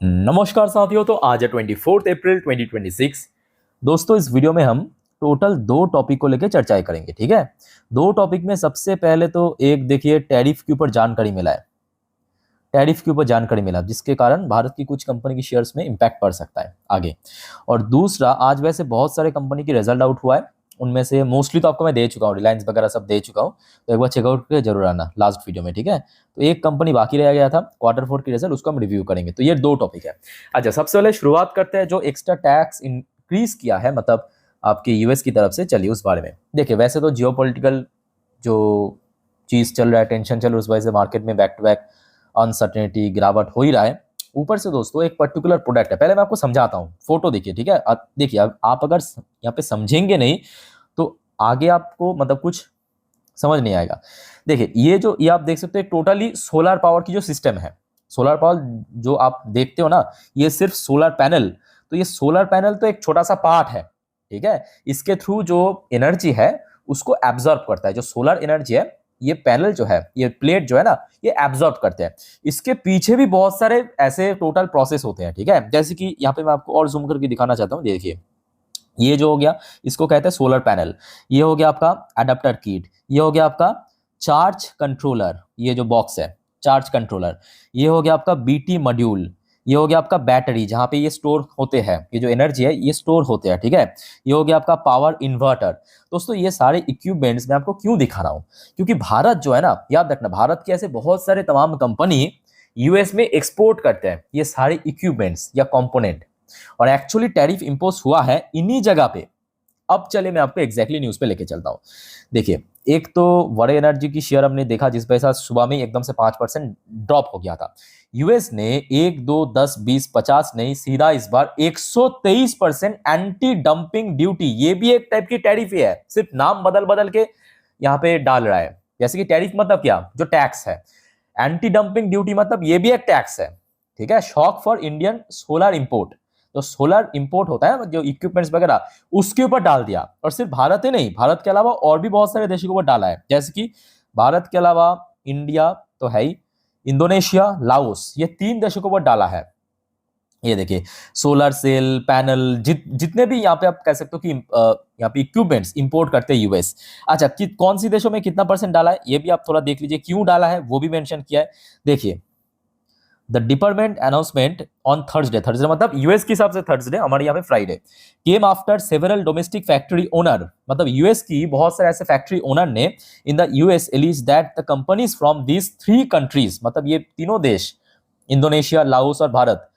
नमस्कार साथियों। तो आज है 24 अप्रैल 2026। दोस्तों, इस वीडियो में हम टोटल दो टॉपिक को लेकर चर्चाएं करेंगे। ठीक है, दो टॉपिक में सबसे पहले तो एक देखिए टैरिफ के ऊपर जानकारी मिला है। टैरिफ के ऊपर जानकारी मिला जिसके कारण भारत की कुछ कंपनी की शेयर्स में इंपैक्ट पड़ सकता है आगे। और दूसरा, आज वैसे बहुत सारे कंपनी की रिजल्ट आउट हुआ है, उनमें से मोस्टली तो आपको मैं दे चुका हूँ, रिलायंस वगैरह सब दे चुका हूँ। तो एक बार चेकआउट करके जरूर आना लास्ट वीडियो में। ठीक है, तो एक कंपनी बाकी रह गया था Q4 की रिजल्ट, उसको हम रिव्यू करेंगे। तो ये दो टॉपिक है। अच्छा, सबसे पहले शुरुआत करते हैं जो एक्स्ट्रा टैक्स इंक्रीज किया है, मतलब आपके यूएस की तरफ से। चलिए उस बारे में देखिए। वैसे तो जियोपॉलिटिकल जो चीज चल रहा है, टेंशन चल रहा है, उस वजह से मार्केट में बैक टू बैक अनसर्टेनिटी गिरावट हो ही रहा है। ऊपर से दोस्तों एक पर्टिकुलर प्रोडक्ट है, पहले मैं आपको समझाता हूँ। फोटो देखिए, ठीक है। देखिए, आप अगर यहाँ पे समझेंगे नहीं तो आगे आपको मतलब कुछ समझ नहीं आएगा। देखिए, ये आप देख सकते हैं टोटली सोलर पावर की जो सिस्टम है। सोलर पावर जो आप देखते हो ना, ये सिर्फ सोलर पैनल। तो ये सोलर पैनल तो एक छोटा सा पार्ट है, ठीक है। इसके थ्रू जो एनर्जी है उसको एब्जॉर्ब करता है। जो सोलर एनर्जी है, ये पैनल जो है, ये प्लेट जो है ना, ये एब्जॉर्ब करते हैं। इसके पीछे भी बहुत सारे ऐसे टोटल प्रोसेस होते हैं, ठीक है। जैसे कि यहाँ पे मैं आपको और जूम करके दिखाना चाहता हूँ। देखिए, ये जो हो गया इसको कहते हैं सोलर पैनल। ये हो गया आपका अडेप्टर किट। ये हो गया आपका चार्ज कंट्रोलर, ये जो बॉक्स है चार्ज कंट्रोलर। ये हो गया आपका बीटी मॉड्यूल। ये हो गया आपका बैटरी, जहां पे ये स्टोर होते हैं, ये जो एनर्जी है ये स्टोर होते हैं, ठीक है। ये हो गया आपका पावर इन्वर्टर। दोस्तों, ये सारे इक्विपमेंट्स मैं आपको क्यों दिखा रहा हूं, क्योंकि भारत जो है ना, याद रखना, भारत के ऐसे बहुत सारे तमाम कंपनी यूएस में एक्सपोर्ट करते हैं ये सारे इक्विपमेंट्स या कंपोनेंट। और एक्चुअली टैरिफ इंपोज हुआ है इन्हीं जगह पे। अब चले मैं आपको एग्जैक्टली न्यूज पे लेके चलता हूं। देखिए, एक तो वड़े एनर्जी की शेयर हमने देखा जिस पैसा सुबह में एकदम से 5% ड्रॉप हो गया था। यूएस ने 1, 2, 10, 20, 50 नहीं, सीधा इस बार 123% एंटी डंपिंग ड्यूटी, ये भी एक टाइप की टैरिफ ही है, सिर्फ नाम बदल बदल के यहाँ पे डाल रहा है। जैसे कि टैरिफ मतलब क्या, जो टैक्स है। एंटी डंपिंग ड्यूटी मतलब ये भी एक टैक्स है, ठीक है। Shock for Indian solar import, जो सोलर इंपोर्ट होता है जो इक्विपमेंट्स वगैरह, उसके ऊपर डाल दिया। और सिर्फ भारत ही नहीं, भारत के अलावा और भी बहुत सारे देशों के ऊपर डाला है। जैसे कि भारत के अलावा इंडिया तो है ही, इंडोनेशिया, लाओस, ये 3 देशों के ऊपर डाला है। ये देखिए, सोलर सेल पैनल जितने भी यहाँ पे आप कह सकते हो कि यहाँ पे इक्विपमेंट्स इंपोर्ट करते हैं यूएस। अच्छा, कौन सी देशों में कितना परसेंट डाला है ये भी आप थोड़ा देख लीजिए, क्यों डाला है वो भी मेंशन किया है। देखिए, the department announcement on Thursday, Thursday मतलब यूएस के हिसाब से थर्सडे, हमारे यहाँ पे Friday, came after several domestic factory owner, मतलब यूएस की बहुत सारे ऐसे फैक्ट्री ओनर ने in the US allege that the companies from these 3 countries, मतलब ये तीनों देश, इंडोनेशिया, लाओस और Bharat,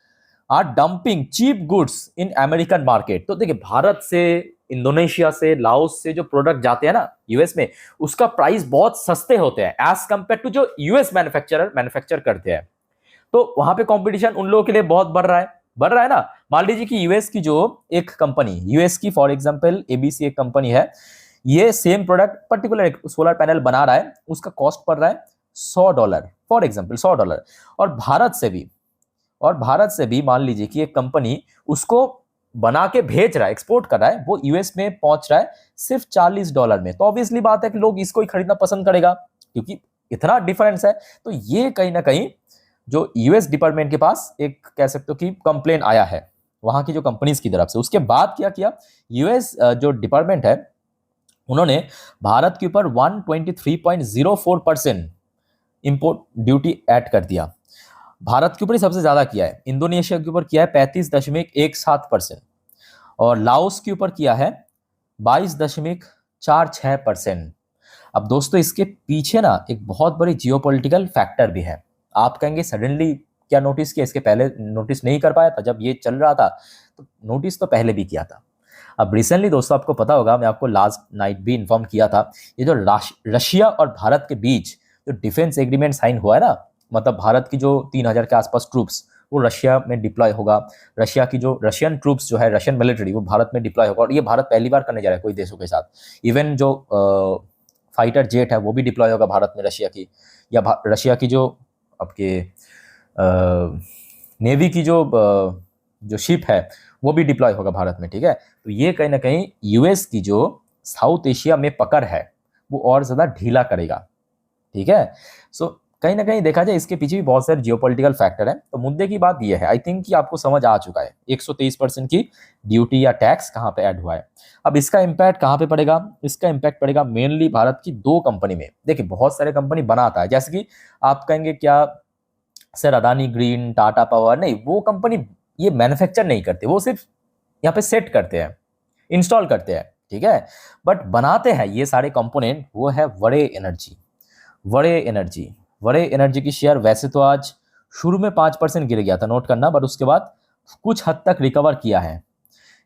are dumping cheap goods in American market. तो देखिए, भारत से, इंडोनेशिया से, लाओस से जो प्रोडक्ट जाते हैं ना यूएस में, उसका प्राइस बहुत सस्ते होते हैं एज कंपेयर टू जो यूएस मैन्युफैक्चर करते हैं। तो वहां पे कंपटीशन उन लोगों के लिए बहुत बढ़ रहा है ना। मान लीजिए कि यूएस की जो एक कंपनी, यूएस की फॉर एग्जांपल एबीसी एक कंपनी है, ये सेम प्रोडक्ट पर्टिकुलर एक सोलर पैनल बना रहा है, उसका कॉस्ट पड़ रहा है $100, फॉर एग्जांपल $100। और भारत से भी मान लीजिए कि एक कंपनी उसको बना के भेज रहा है, एक्सपोर्ट कर रहा है, वो यूएस में पहुंच रहा है सिर्फ $40 में। तो ऑब्वियसली बात है कि लोग इसको ही खरीदना पसंद करेगा, क्योंकि इतना डिफरेंस है। तो ये कहीं ना कहीं जो यूएस डिपार्टमेंट के पास एक कह सकते हो कि कंप्लेन आया है वहां की जो कंपनीज की तरफ से। उसके बाद क्या किया यूएस जो डिपार्टमेंट है, उन्होंने भारत के ऊपर 123.04% इंपोर्ट ड्यूटी ऐड कर दिया। भारत के ऊपर ही सबसे ज्यादा किया है, इंडोनेशिया के ऊपर किया है 35.17%, और लाओस के ऊपर किया है 22.46%। अब दोस्तों, इसके पीछे ना एक बहुत बड़ी जियोपॉलिटिकल फैक्टर भी है। आप कहेंगे सडनली क्या नोटिस किया, इसके पहले नोटिस नहीं कर पाया था जब ये चल रहा था? तो नोटिस तो पहले भी किया था। अब रिसेंटली दोस्तों आपको पता होगा, मैं आपको लास्ट नाइट भी इन्फॉर्म किया था, ये जो रशिया और भारत के बीच जो डिफेंस एग्रीमेंट साइन हुआ है ना, मतलब भारत की जो 3000 के आसपास ट्रूप्स वो रशिया में डिप्लॉय होगा, रशिया की जो रशियन ट्रूप्स जो है, रशियन मिलिट्री, वो भारत में डिप्लॉय होगा। और ये भारत पहली बार करने जा रहा है कोई देशों के साथ। इवन जो फाइटर जेट है वो भी डिप्लॉय होगा भारत में रशिया की, या रशिया की जो आपके नेवी की जो शिप है वो भी डिप्लॉय होगा भारत में, ठीक है। तो ये कहीं ना कहीं यूएस की जो साउथ एशिया में पकड़ है वो और ज्यादा ढीला करेगा, ठीक है। सो कहीं ना कहीं देखा जाए इसके पीछे भी बहुत सारे जियोपॉलिटिकल फैक्टर हैं। तो मुद्दे की बात यह है, आई थिंक कि आपको समझ आ चुका है 123% की ड्यूटी या टैक्स कहाँ पे ऐड हुआ है। अब इसका इम्पैक्ट कहाँ पे पड़ेगा? इसका इम्पैक्ट पड़ेगा मेनली भारत की 2 कंपनी में। देखिए बहुत सारे कंपनी बनाता है, जैसे कि आप कहेंगे क्या sir Adani green, Tata power, नहीं वो कंपनी ये मैन्युफैक्चर नहीं करते, वो सिर्फ यहाँ पे सेट करते हैं, इंस्टॉल करते हैं, ठीक है। बट बनाते हैं ये सारे कंपोनेंट वो है वड़े एनर्जी। वड़े एनर्जी, वड़े एनर्जी की शेयर वैसे तो आज शुरू में 5% गिर गया था, नोट करना, बट उसके बाद कुछ हद तक रिकवर किया है।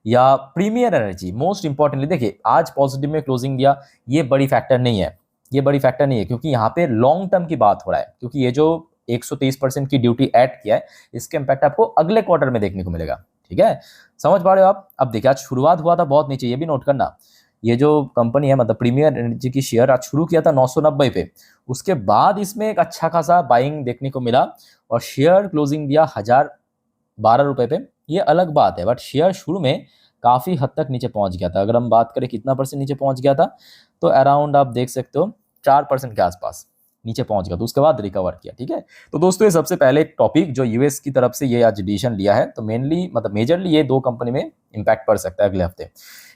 या प्रीमियर एनर्जी, मोस्ट इंपॉर्टेंटली देखिए आज पॉजिटिव में क्लोजिंग दिया, ये बड़ी फैक्टर नहीं है, ये बड़ी फैक्टर नहीं है, क्योंकि यहाँ पे लॉन्ग टर्म की बात हो रहा है। क्योंकि ये जो 123% की ड्यूटी ऐड किया है, इसके इम्पैक्ट आपको अगले क्वार्टर में देखने को मिलेगा, ठीक है। समझ पा रहे हो आप? अब देखिए आज शुरुआत हुआ था बहुत नीचे, ये भी नोट करना। ये जो कंपनी है मतलब प्रीमियर एनर्जी की शेयर आज शुरू किया था 990 पे, उसके बाद इसमें एक अच्छा खासा बाइंग देखने को मिला और शेयर क्लोजिंग दिया 1012 रुपए पे। ये अलग बात है, बट शेयर शुरू में काफ़ी हद तक नीचे पहुंच गया था। अगर हम बात करें कितना परसेंट नीचे पहुंच गया था, तो अराउंड आप देख सकते हो 4% के आसपास नीचे पहुंच गया, तो उसके बाद रिकवर किया, ठीक है। तो दोस्तों ये सबसे पहले एक टॉपिक जो यूएस की तरफ से ये आज डिसीजन लिया है, तो मेनली मतलब मेजरली ये 2 कंपनी में इंपैक्ट पड़ सकता है अगले हफ्ते।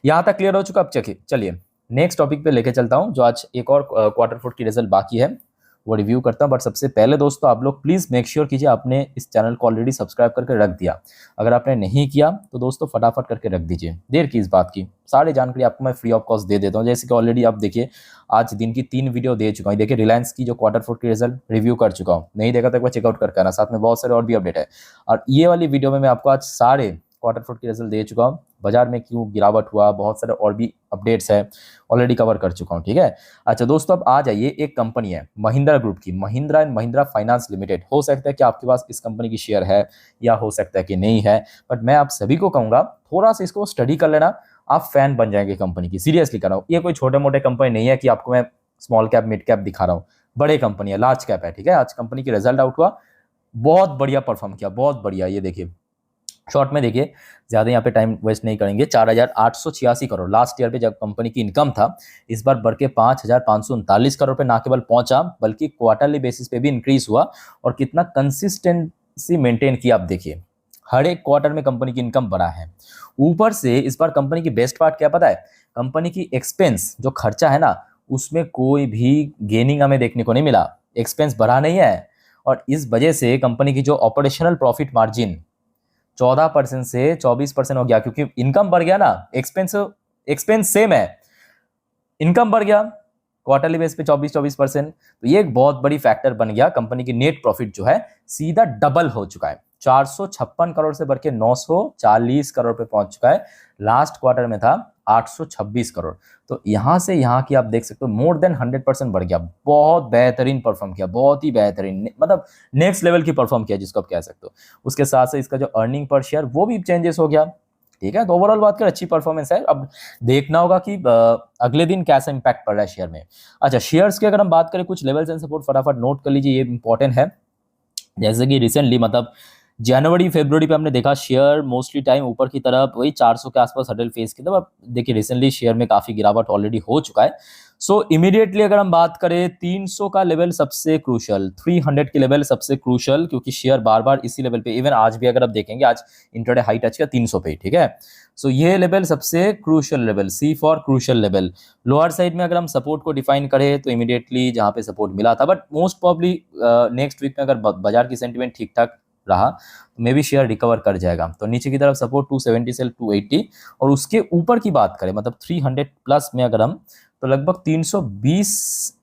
यहाँ तक क्लियर हो चुका? अब चलिए नेक्स्ट टॉपिक पे लेके चलता हूँ, जो आज एक और क्वार्टर फोर की रिजल्ट बाकी है वो रिव्यू करता हूँ। बट सबसे पहले दोस्तों आप लोग प्लीज़ मेक श्योर कीजिए आपने इस चैनल को ऑलरेडी सब्सक्राइब करके रख दिया। अगर आपने नहीं किया तो दोस्तों फटाफट करके रख दीजिए, देर की इस बात की। सारी जानकारी आपको मैं फ्री ऑफ कॉस्ट दे देता हूँ। जैसे कि ऑलरेडी आप देखिए आज दिन की 3 वीडियो दे चुका हूँ। देखिए रिलायंस की जो क्वार्टर फोर की रिजल्ट रिव्यू कर चुका हूँ, नहीं देखा तो एक बार चेकआउट करके आना, साथ में बहुत सारे और भी अपडेट है। और ये वाली वीडियो में मैं आपको आज सारे क्वार्टर फोर की रिजल्ट दे चुका हूँ, बाजार में क्यों गिरावट हुआ, बहुत सारे और भी अपडेट्स है, ऑलरेडी कवर कर चुका हूँ, ठीक है। अच्छा दोस्तों अब आ जाइए, एक कंपनी है महिंद्रा ग्रुप की, Mahindra and Mahindra finance limited. हो सकता है कि आपके पास इस कंपनी की शेयर है या हो सकता है कि नहीं है, बट मैं आप सभी को कहूँगा थोड़ा सा इसको स्टडी कर लेना, आप फैन बन जाएंगे कंपनी की। सीरियसली कर रहा हूँ, ये कोई छोटे मोटे कंपनी नहीं है कि आपको मैं स्मॉल कैप मिड कैप दिखा रहा हूँ, बड़े कंपनी है, लार्ज कैप है, ठीक है। आज कंपनी की रिजल्ट आउट हुआ, बहुत बढ़िया परफॉर्म किया, बहुत बढ़िया। ये देखिए शॉर्ट में देखिए, ज़्यादा यहाँ पे टाइम वेस्ट नहीं करेंगे। 4,886 करोड़ लास्ट ईयर पे जब कंपनी की इनकम था, इस बार बढ़ के 5,539 करोड़ पे ना केवल पहुंचा बल्कि क्वार्टरली बेसिस पे भी इंक्रीज हुआ। और कितना कंसिस्टेंसी मेंटेन किया आप देखिए, हर एक क्वार्टर में कंपनी की इनकम बढ़ा है। ऊपर से इस बार कंपनी की बेस्ट पार्ट क्या पता है? कंपनी की एक्सपेंस जो खर्चा है ना, उसमें कोई भी गेनिंग हमें देखने को नहीं मिला, एक्सपेंस बढ़ा नहीं है। और इस वजह से कंपनी की जो ऑपरेशनल प्रॉफिट मार्जिन 14% से 24% हो गया, क्योंकि इनकम बढ़ गया ना, एक्सपेंस सेम है, इनकम बढ़ गया क्वार्टरली बेस पे 24%। तो ये एक बहुत बड़ी फैक्टर बन गया। कंपनी की नेट प्रॉफिट जो है सीधा डबल हो चुका है, 456 करोड़ से बढ़ के 940 करोड़ पे पहुंच चुका है। लास्ट क्वार्टर में था 826 करोड़। तो यहां से यहां की आप देख सकते हो मोर देन 100% बढ़ गया। बहुत बेहतरीन परफॉर्म किया, बहुत ही बेहतरीन, मतलब नेक्स्ट लेवल की परफॉर्म किया जिसको आप कह सकते हो। उसके साथ साथ इसका जो अर्निंग पर शेयर वो भी चेंजेस हो गया, ठीक है। तो ओवरऑल बात कर अच्छी परफॉर्मेंस है। अब देखना होगा कि अगले दिन कैसा इंपैक्ट पड़ रहा है शेयर में। अच्छा शेयर्स की अगर हम बात करें, कुछ लेवल्स एंड सपोर्ट फटाफट नोट कर लीजिए, ये इंपॉर्टेंट है। जैसे कि रिसेंटली मतलब जनवरी फरवरी पे हमने देखा शेयर मोस्टली टाइम ऊपर की तरफ वही 400 के आसपास हडल फेस की, तब अब देखिए रिसेंटली शेयर में काफी गिरावट ऑलरेडी हो चुका है। सो इमीडिएटली अगर हम बात करें 300 का लेवल सबसे क्रूशल, 300 के लेवल सबसे क्रूशल, क्योंकि शेयर बार बार इसी लेवल पे, इवन आज भी अगर आप देखेंगे आज इंट्राडे हाई टच किया 300 पे, ठीक है। सो ये लेवल सबसे crucial level, C for crucial level. Lower side में अगर हम सपोर्ट को डिफाइन करें तो इमीडिएटली जहां पे सपोर्ट मिला था, but most probably next week में अगर बाजार की सेंटिमेंट ठीक ठाक रहा तो मे भी शेयर रिकवर कर जाएगा। तो नीचे की तरफ सपोर्ट 270 से 280, और उसके ऊपर की बात करें मतलब 300 प्लस में अगर हम, तो लगभग 320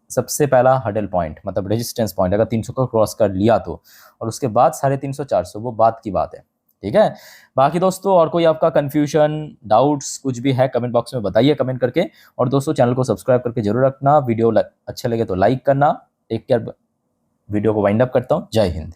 सबसे पहला हडल पॉइंट, मतलब रेजिस्टेंस पॉइंट, अगर 300 को क्रॉस कर लिया तो, और उसके बाद 350 400 वो बात की बात है, ठीक है। बाकी दोस्तों और कोई आपका कंफ्यूजन डाउट्स कुछ भी है कमेंट बॉक्स में बताइए कमेंट करके। और दोस्तों चैनल को सब्सक्राइब करके जरूर रखना, वीडियो अच्छा लगे तो लाइक करना। टेक केयर, वीडियो को वाइंड अप करता हूँ। जय हिंद।